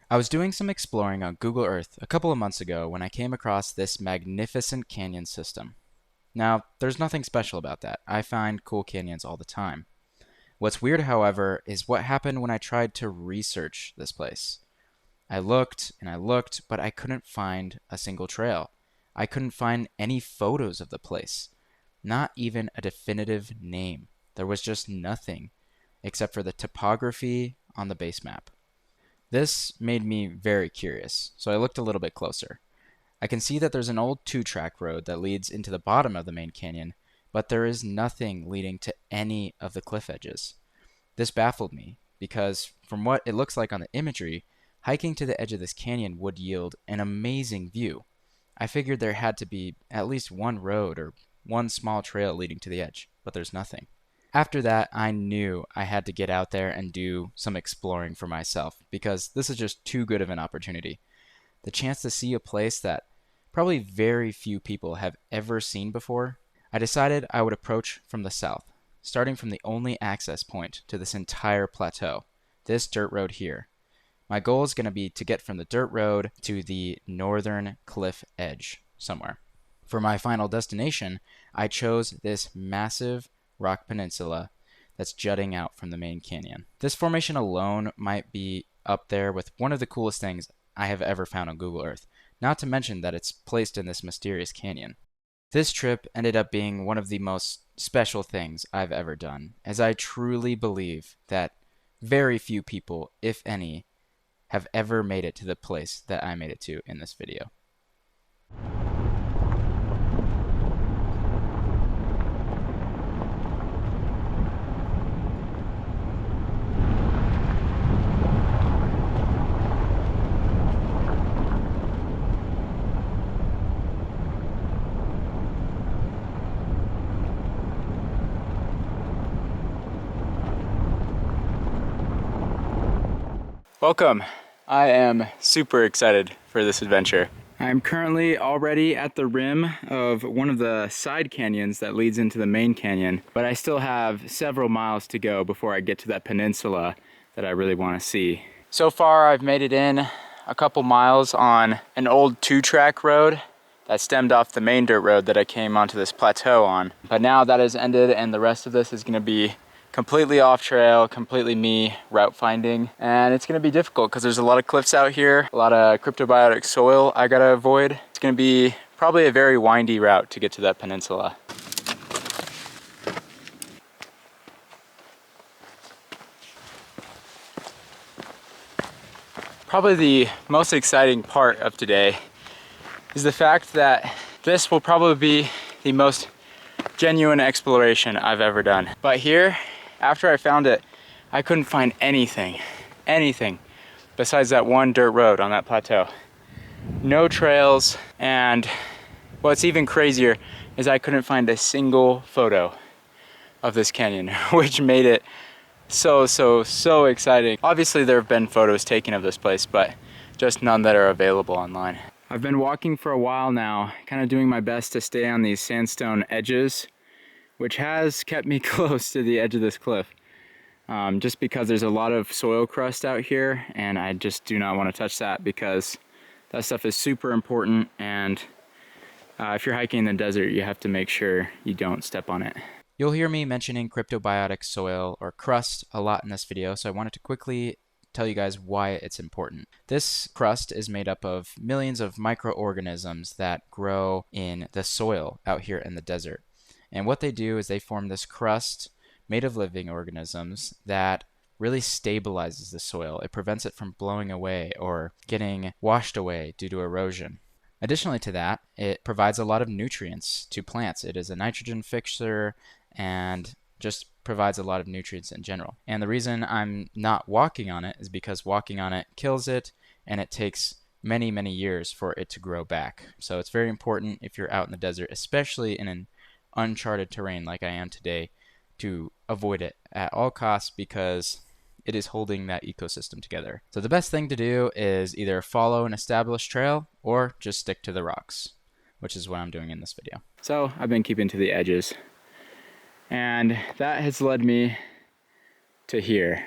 I was doing some exploring on Google Earth a couple of months ago when I came across this magnificent canyon system. Now, there's nothing special about that. I find cool canyons all the time. What's weird, however, is what happened when I tried to research this place. I looked and I looked, but I couldn't find a single trail. I couldn't find any photos of the place, not even a definitive name. There was just nothing except for the topography on the base map. This made me very curious, so I looked a little bit closer. I can see that there's an old two-track road that leads into the bottom of the main canyon, but there is nothing leading to any of the cliff edges. This baffled me because, from what it looks like on the imagery, hiking to the edge of this canyon would yield an amazing view. I figured there had to be at least one road or one small trail leading to the edge, but there's nothing. After that, I knew I had to get out there and do some exploring for myself because this is just too good of an opportunity. The chance to see a place that probably very few people have ever seen before. I decided I would approach from the south, starting from the only access point to this entire plateau, this dirt road here. My goal is going to be to get from the dirt road to the northern cliff edge somewhere. For my final destination, I chose this massive rock peninsula that's jutting out from the main canyon. This formation alone might be up there with one of the coolest things I have ever found on Google Earth, not to mention that it's placed in this mysterious canyon. This trip ended up being one of the most special things I've ever done, as I truly believe that very few people, if any, have ever made it to the place that I made it to in this video. Welcome. I am super excited for this adventure. I'm currently already at the rim of one of the side canyons that leads into the main canyon, but I still have several miles to go before I get to that peninsula that I really want to see. So far, I've made it in a couple miles on an old two-track road that stemmed off the main dirt road that I came onto this plateau on. But now that has ended and the rest of this is going to be completely off trail, completely me route finding. And it's gonna be difficult because there's a lot of cliffs out here, a lot of cryptobiotic soil I gotta avoid. It's gonna be probably a very windy route to get to that peninsula. Probably the most exciting part of today is the fact that this will probably be the most genuine exploration I've ever done. But here, after I found it, I couldn't find anything besides that one dirt road on that plateau. No trails, and what's even crazier is I couldn't find a single photo of this canyon, which made it so exciting. Obviously there have been photos taken of this place, but just none that are available online. I've been walking for a while now, kind of doing my best to stay on these sandstone edges, which has kept me close to the edge of this cliff. Just because there's a lot of soil crust out here, and I just do not want to touch that because that stuff is super important, and if you're hiking in the desert, you have to make sure you don't step on it. You'll hear me mentioning cryptobiotic soil or crust a lot in this video, so I wanted to quickly tell you guys why it's important. This crust is made up of millions of microorganisms that grow in the soil out here in the desert. And what they do is they form this crust made of living organisms that really stabilizes the soil. It prevents it from blowing away or getting washed away due to erosion. Additionally to that, it provides a lot of nutrients to plants. It is a nitrogen fixer and just provides a lot of nutrients in general. And the reason I'm not walking on it is because walking on it kills it, and it takes many years for it to grow back. So it's very important if you're out in the desert, especially in an uncharted terrain like I am today, to avoid it at all costs because it is holding that ecosystem together. So the best thing to do is either follow an established trail or just stick to the rocks, which is what I'm doing in this video. So I've been keeping to the edges, and that has led me to here.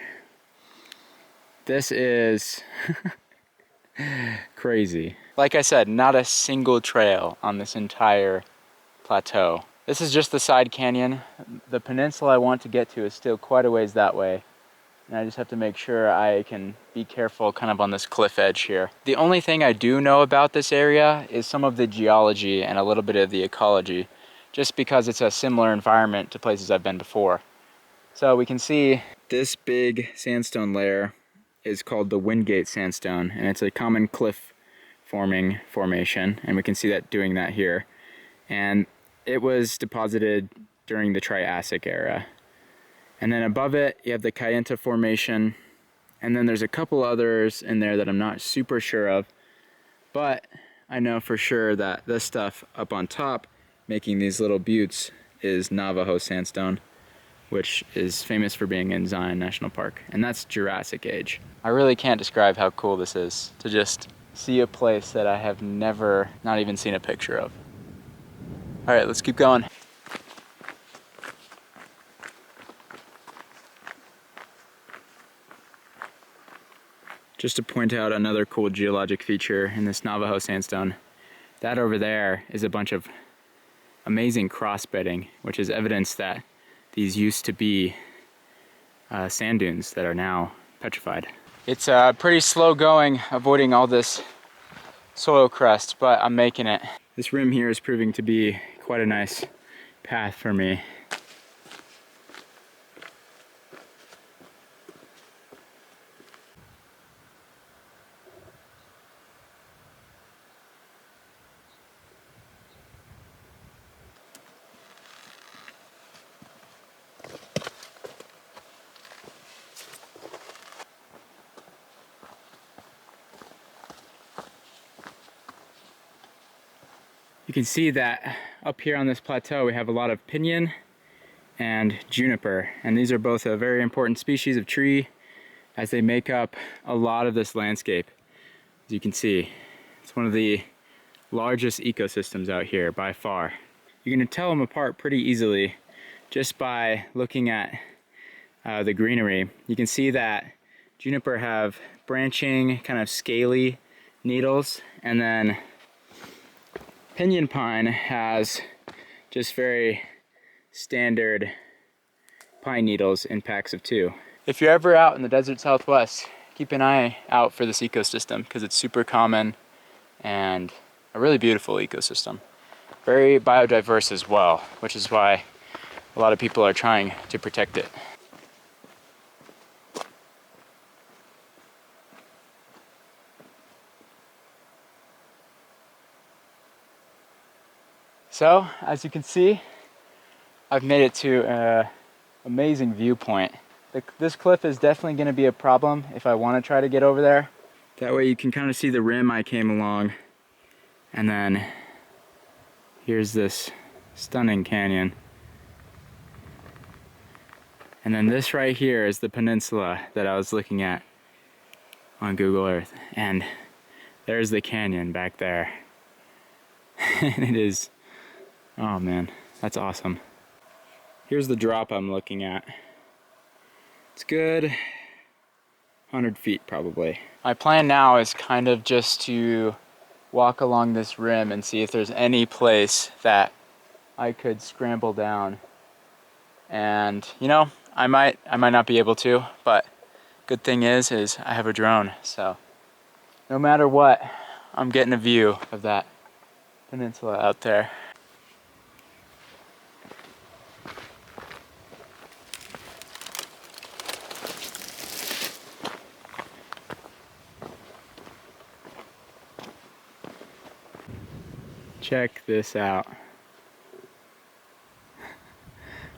This is Crazy. Like I said, not a single trail on this entire plateau. This is just the side canyon. The peninsula I want to get to is still quite a ways that way. And I just have to make sure I can be careful kind of on this cliff edge here. The only thing I do know about this area is some of the geology and a little bit of the ecology, just because it's a similar environment to places I've been before. So we can see this big sandstone layer is called the Wingate sandstone, and it's a common cliff formation, and we can see that doing that here. And it was deposited during the Triassic era. And then above it, you have the Kayenta Formation, and then there's a couple others in there that I'm not super sure of, but I know for sure that this stuff up on top, making these little buttes, is Navajo sandstone, which is famous for being in Zion National Park, and that's Jurassic Age. I really can't describe how cool this is, to just see a place that I have never, not even seen a picture of. All right, let's keep going. Just to point out another cool geologic feature in this Navajo sandstone, that over there is a bunch of amazing cross-bedding, which is evidence that these used to be sand dunes that are now petrified. It's pretty slow going, avoiding all this soil crust, but I'm making it. This rim here is proving to be quite a nice path for me. You can see that up here on this plateau we have a lot of pinyon and juniper, and these are both a very important species of tree as they make up a lot of this landscape. As you can see, it's one of the largest ecosystems out here by far. You're going to tell them apart pretty easily just by looking at the greenery. You can see that juniper have branching, kind of scaly needles, and then pinyon pine has just very standard pine needles in packs of 2. If you're ever out in the desert Southwest, keep an eye out for this ecosystem because it's super common and a really beautiful ecosystem. Very biodiverse as well, which is why a lot of people are trying to protect it. So, as you can see, I've made it to an amazing viewpoint. This cliff is definitely going to be a problem if I want to try to get over there. That way you can kind of see the rim I came along. And then here's this stunning canyon. And then this right here is the peninsula that I was looking at on Google Earth. And there's the canyon back there. And it is, oh man, that's awesome. Here's the drop I'm looking at. It's good 100 feet probably. My plan now is kind of just to walk along this rim and see if there's any place that I could scramble down. And you know, I might not be able to, but good thing is I have a drone, so no matter what, I'm getting a view of that peninsula out there. Check this out.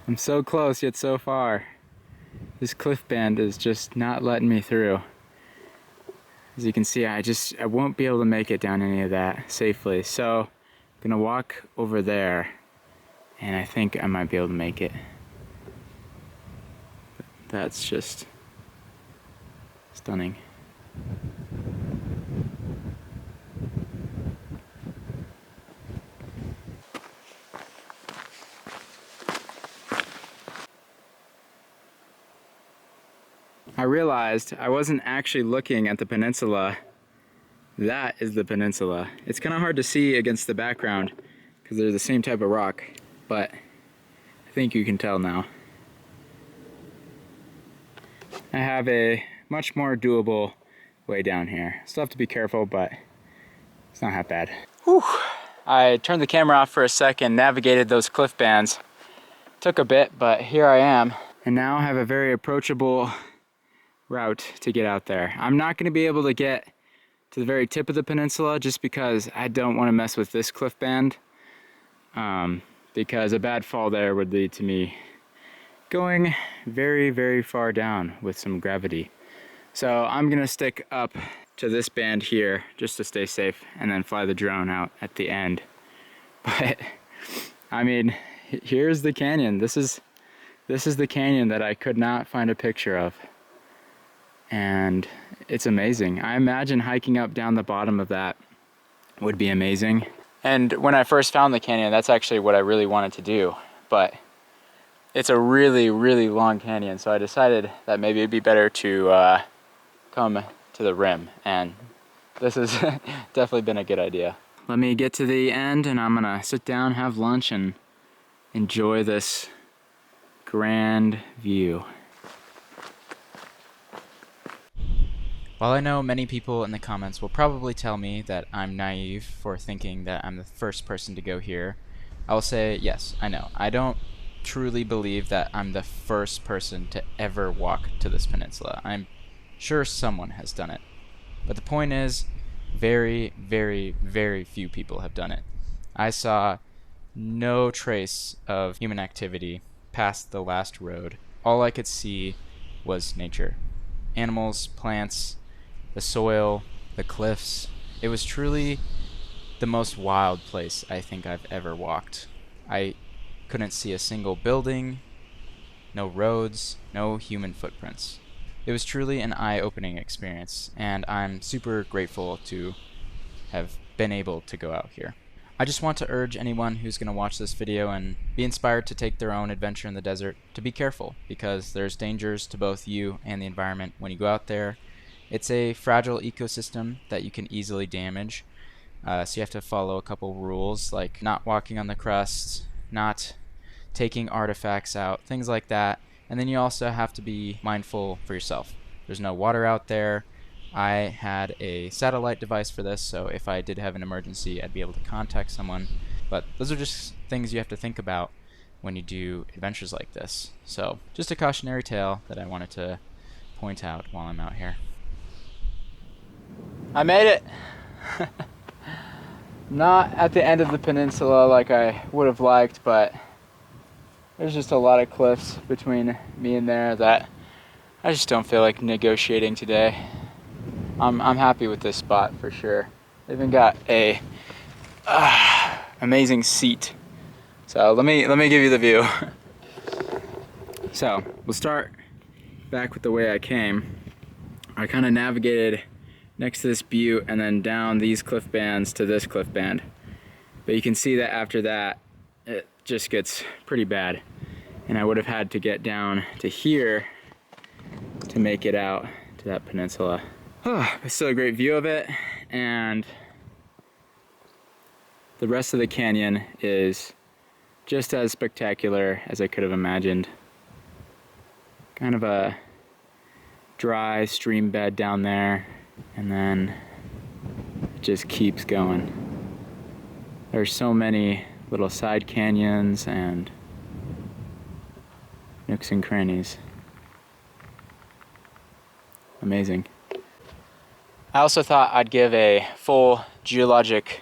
I'm so close yet so far. This cliff band is just not letting me through. As you can see, I won't be able to make it down any of that safely. So I'm gonna walk over there and I think I might be able to make it. That's just stunning. I realized I wasn't actually looking at the peninsula That is the peninsula. It's kind of hard to see against the background because they're the same type of rock, but I think you can tell now. I have a much more doable way down here. Still have to be careful, but it's not that bad. Whew. I turned the camera off for a second, navigated those cliff bands. Took a bit, but here I am. And now I have a very approachable route to get out there. I'm not going to be able to get to the very tip of the peninsula just because I don't want to mess with this cliff band. Because a bad fall there would lead to me going very, very far down with some gravity. So I'm gonna stick up to this band here just to stay safe and then fly the drone out at the end. But I mean, here's the canyon. This is the canyon that I could not find a picture of. And it's amazing. I imagine hiking up down the bottom of that would be amazing. And when I first found the canyon, that's actually what I really wanted to do. But it's a really, really long canyon, so I decided that maybe it'd be better to come to the rim, and this has definitely been a good idea. Let me get to the end, and I'm gonna sit down, have lunch, and enjoy this grand view. While I know many people in the comments will probably tell me that I'm naive for thinking that I'm the first person to go here, I will say, yes, I know. I don't truly believe that I'm the first person to ever walk to this peninsula. I'm sure someone has done it. But the point is, very, very, very few people have done it. I saw no trace of human activity past the last road. All I could see was nature. Animals, plants, the soil, the cliffs. It was truly the most wild place I think I've ever walked. I couldn't see a single building, no roads, no human footprints. It was truly an eye-opening experience, and I'm super grateful to have been able to go out here. I just want to urge anyone who's going to watch this video and be inspired to take their own adventure in the desert to be careful, because there's dangers to both you and the environment when you go out there. It's a fragile ecosystem that you can easily damage, so you have to follow a couple rules, like not walking on the crust, not taking artifacts out, things like that. And then you also have to be mindful for yourself. There's no water out there. I had a satellite device for this, so if I did have an emergency, I'd be able to contact someone. But those are just things you have to think about when you do adventures like this. So just a cautionary tale that I wanted to point out while I'm out here. I made it! Not at the end of the peninsula like I would have liked, but there's just a lot of cliffs between me and there that I just don't feel like negotiating today. I'm happy with this spot for sure. They even got a amazing seat. So let me give you the view. So we'll start back with the way I came. I kind of navigated next to this butte and then down these cliff bands to this cliff band. But you can see that after that, it just gets pretty bad. And I would have had to get down to here to make it out to that peninsula. But still a great view of it, and the rest of the canyon is just as spectacular as I could have imagined. Kind of a dry stream bed down there, and then it just keeps going. There's so many little side canyons and nooks and crannies. Amazing. I also thought I'd give a full geologic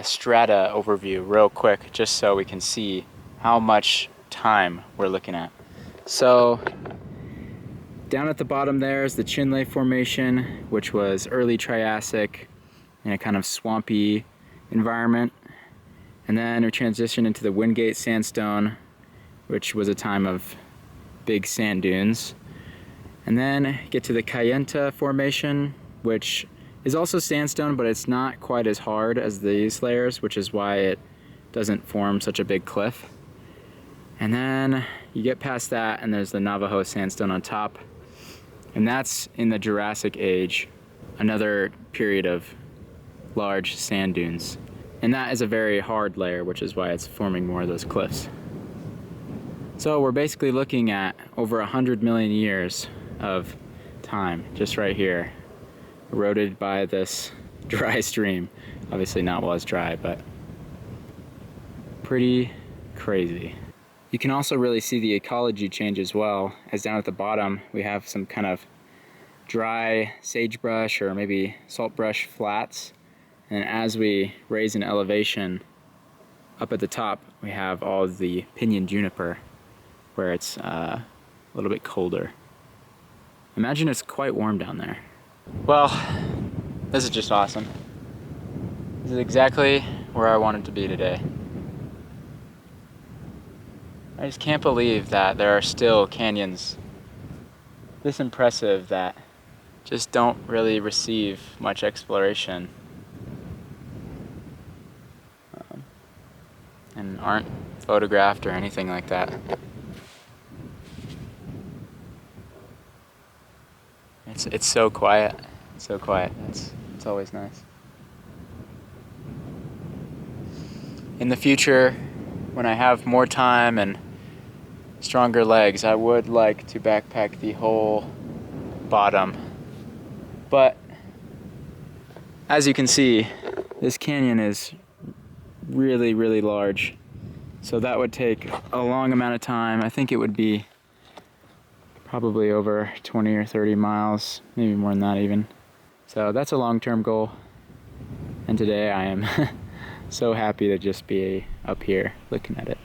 strata overview real quick, just so we can see how much time we're looking at. So down at the bottom there is the Chinle Formation, which was early Triassic in a kind of swampy environment. And then we transitioned into the Wingate Sandstone, which was a time of big sand dunes. And then get to the Kayenta Formation, which is also sandstone, but it's not quite as hard as these layers, which is why it doesn't form such a big cliff. And then you get past that, and there's the Navajo Sandstone on top. And that's in the Jurassic Age. another period of large sand dunes. And that is a very hard layer, which is why it's forming more of those cliffs. So we're basically looking at over 100 million years of time just right here, eroded by this dry stream. Obviously not while it's dry, but pretty crazy. You can also really see the ecology change as well, as down at the bottom we have some kind of dry sagebrush or maybe saltbrush flats. And as we raise in elevation, up at the top we have all of the pinyon juniper, where it's a little bit colder. Imagine it's quite warm down there. Well, this is just awesome. This is exactly where I wanted to be today. I just can't believe that there are still canyons this impressive that just don't really receive much exploration and aren't photographed or anything like that. It's so quiet. It's so quiet. It's always nice. In the future, when I have more time and stronger legs, I would like to backpack the whole bottom. But as you can see, this canyon is really, really large. So that would take a long amount of time. I think it would be probably over 20 or 30 miles, maybe more than that even. So that's a long-term goal. And today I am so happy to just be up here looking at it.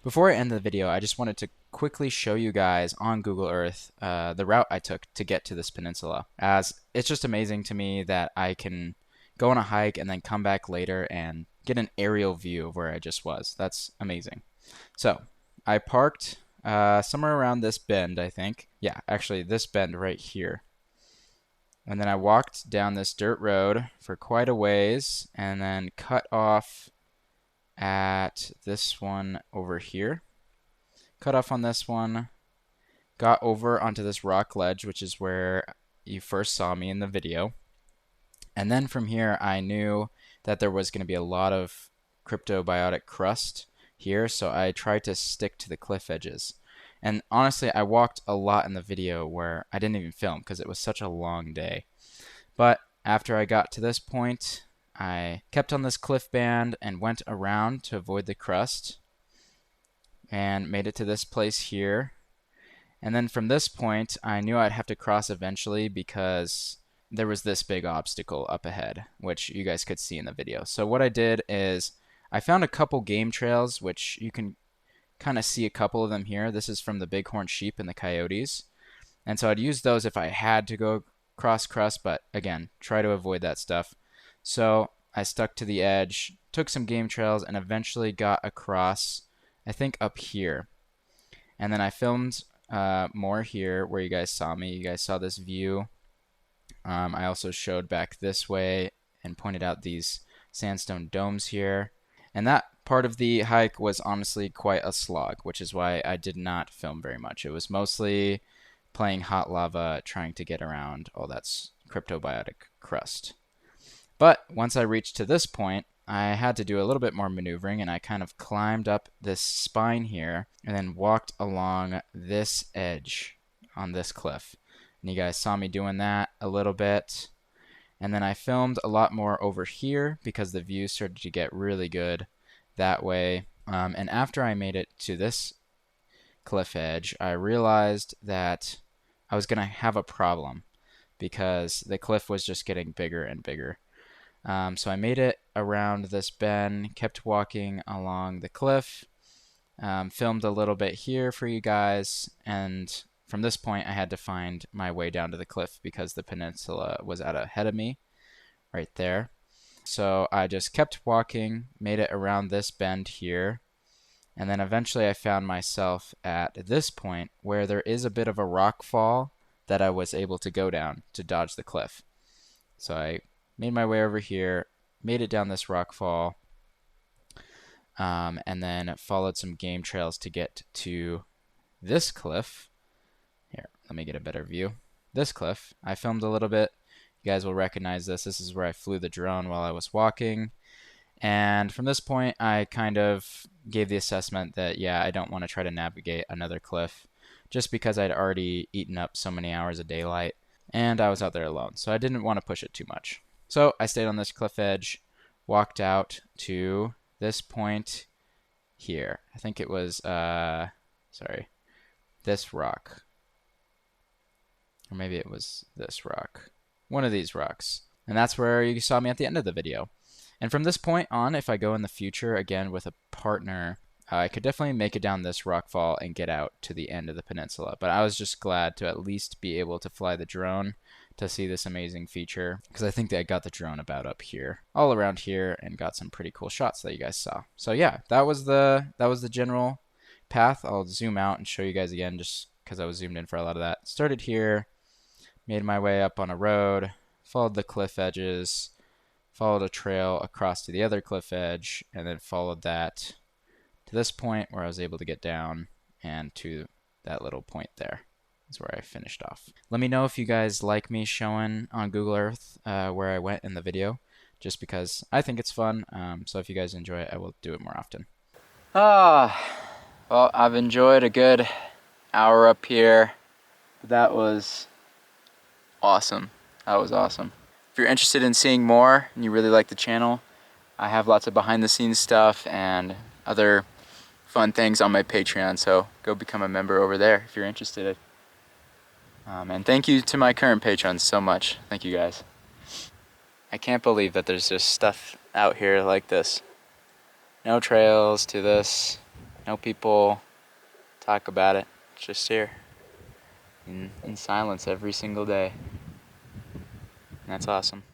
Before I end the video, I just wanted to quickly show you guys on Google Earth the route I took to get to this peninsula, as it's just amazing to me that I can go on a hike and then come back later and get an aerial view of where I just was. That's amazing. So I parked somewhere around this bend, I think. Yeah, actually this bend right here. And then I walked down this dirt road for quite a ways and then cut off at this one over here. Cut off on this one, got over onto this rock ledge, which is where you first saw me in the video. And then from here, I knew that there was going to be a lot of cryptobiotic crust here, so I tried to stick to the cliff edges. And honestly, I walked a lot in the video where I didn't even film because it was such a long day. But after I got to this point, I kept on this cliff band and went around to avoid the crust and made it to this place here. And then from this point, I knew I'd have to cross eventually because there was this big obstacle up ahead, which you guys could see in the video. So what I did is I found a couple game trails, which you can kind of see a couple of them here. This is from the bighorn sheep and the coyotes. And so I'd use those if I had to go cross crust, but again, try to avoid that stuff. So I stuck to the edge, took some game trails, and eventually got across, I think up here. And then I filmed more here where you guys saw me. You guys saw this view. I also showed back this way and pointed out these sandstone domes here. And that part of the hike was honestly quite a slog, which is why I did not film very much. It was mostly playing hot lava, trying to get around all that cryptobiotic crust. But once I reached to this point, I had to do a little bit more maneuvering, and I kind of climbed up this spine here and then walked along this edge on this cliff. And you guys saw me doing that a little bit. And then I filmed a lot more over here because the view started to get really good that way. And after I made it to this cliff edge, I realized that I was going to have a problem because the cliff was just getting bigger and bigger. So I made it around this bend, kept walking along the cliff, filmed a little bit here for you guys, and from this point I had to find my way down to the cliff because the peninsula was out ahead of me right there. So I just kept walking, made it around this bend here, and then eventually I found myself at this point where there is a bit of a rock fall that I was able to go down to dodge the cliff. So I made my way over here, made it down this rock fall, and then followed some game trails to get to this cliff. Here, let me get a better view. This cliff, I filmed a little bit. You guys will recognize this. This is where I flew the drone while I was walking. And from this point, I kind of gave the assessment that, yeah, I don't want to try to navigate another cliff just because I'd already eaten up so many hours of daylight and I was out there alone. So I didn't want to push it too much. So I stayed on this cliff edge, walked out to this point here. I think it was, this rock. Or maybe it was this rock. One of these rocks. And that's where you saw me at the end of the video. And from this point on, if I go in the future again with a partner, I could definitely make it down this rock fall and get out to the end of the peninsula. But I was just glad to at least be able to fly the drone to see this amazing feature, because I think that I got the drone about up here, all around here, and got some pretty cool shots that you guys saw. So yeah, that was the general path. I'll zoom out and show you guys again just because I was zoomed in for a lot of that. Started here, made my way up on a road, followed the cliff edges, followed a trail across to the other cliff edge, and then followed that to this point where I was able to get down, and to that little point there is where I finished off. Let me know if you guys like me showing on Google Earth where I went in the video, just because I think it's fun. So if you guys enjoy it, I will do it more often. Well, I've enjoyed a good hour up here. That was awesome. That was awesome. If you're interested in seeing more and you really like the channel, I have lots of behind the scenes stuff and other fun things on my Patreon, so go become a member over there if you're interested. And thank you to my current patrons so much. Thank you guys. I can't believe that there's just stuff out here like this. No trails to this, no people talk about it. It's just here in silence every single day. And that's awesome.